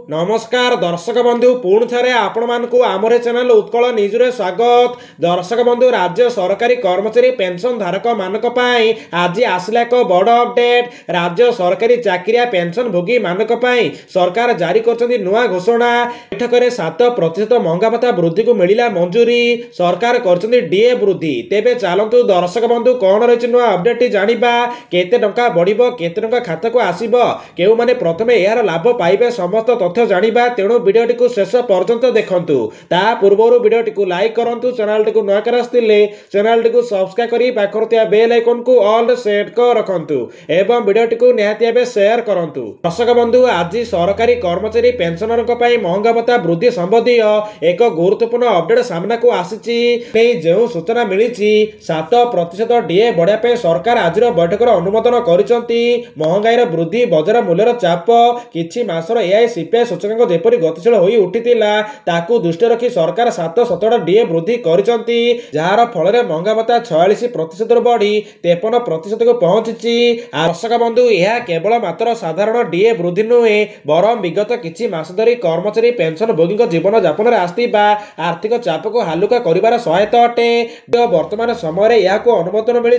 नमस्कार दर्शक बंधु पुणी थे आपण मानकु आमर चैनल उत्कल न्यूज रे स्वागत। दर्शक बंधु राज्य सरकारी कर्मचारी पेंशन धारक मानक पई आज आसला एक बड़ अपडेट। राज्य सरकारी चाकरिया पेंशन भोगी मानक पई सरकार जारी करछन्ती नुआ घोषणा। बैठक में 7% महंगा भत्ता वृद्धि को मिलिला मंजूरी। सरकार करछन्ती डीए वृद्धि। तेबे चलतु दर्शक बंधु कौन रही नुआ अपडेट जानिबा। केते टंका बढ़िबो, केते टंका खाता को आसीबो, केउ माने प्रथमे यार लाभ पाइबे समस्त तथ्य जानिबा। तेणु वीडियोटी को शेष पर्यंत देखंतु। ता पूर्वरु वीडियोटी को लाइक करंतु, चैनलटी को नया कर आस्तिले चैनलटी को सब्सक्राइब करी पाखरतिया बेल आइकन को ऑल सेट कर रखंतु एवं वीडियोटी को निहाती भाबे शेयर करंतु। दर्शक बंधु आज सरकारी कर्मचारी पेंशनरक पई महंगा भत्ता वृद्धि संबंधी एक गुरुत्वपूर्ण अपडेट सामना को आसीची। जो सूचना मिली 7% डीए बढ़िया पे सरकार आज बैठक अनुमोदन करिसंती। महंगाईर वृद्धि, बजार मूल्यर चाप, किछि मासर एआई सीपीआई सूचकांक जेपरि गतिशील होई उठितिला ताकू दृष्टि रखी सरकार 7% डीए वृद्धि करिसंती। जार फल महंगा भत्ता 46% रु बढ़ी 53% को पहुंची। दर्शक बंधु यह केवल मात्र साधारण डीए वृद्धि नुहे, बरं विगत किछि मास धरी कर्मचारी पेंशन भोगी जीवन यापन आसथिबा आर्थिक चाप को हालुका करिवार सहायता अटे। वर्तमान समय यह अनुमोदन मिली।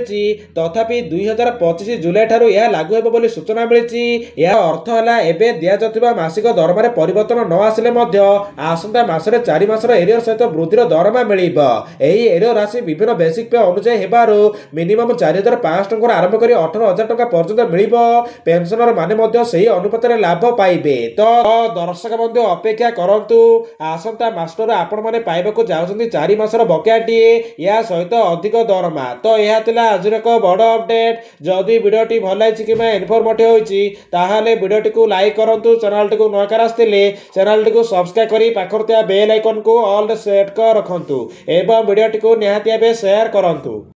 तथापि 2025 जुलाई ठारू यह लागू हेबो बोली सूचना मिली। यह अर्थ है एबे दिया जातिबा मासिक दरमा रे परिवर्तन न आसिले मध्य आसंता मासरे 4 मासर एरियर सहित वृद्धिर दरमा मिलिबो। एही एरियर राशि विभिन्न बेसिक पे अनुसार हेबारो मिनिमम 4500 टंका आरंभ करी 18000 टंका पर्यंत मिलिबो। पेंशनर माने मध्य सही अनुपात रे लाभ पाइबे। तो दर्शक बंधु अपेक्षा करंतु आसंता मास्टर आपण माने पाइबाको जाउछन्ती 4 मासर बकेया डीए या सहित अधिक दरमा। तो यह थिला आजर एक बड़ अपडेट। जदि वीडियोटी भल लागिछि किबा इनफॉर्मेटिव होइछि ताहाले वीडियोटी को लाइक करंतु, चैनलटी को नया कर आस्तिले चैनलटी को सब्सक्राइब करी पाखरतिया बेल आइकन को ऑल सेट कर रखंतु एवं वीडियोटी को निहाती भाबे शेयर करंतु।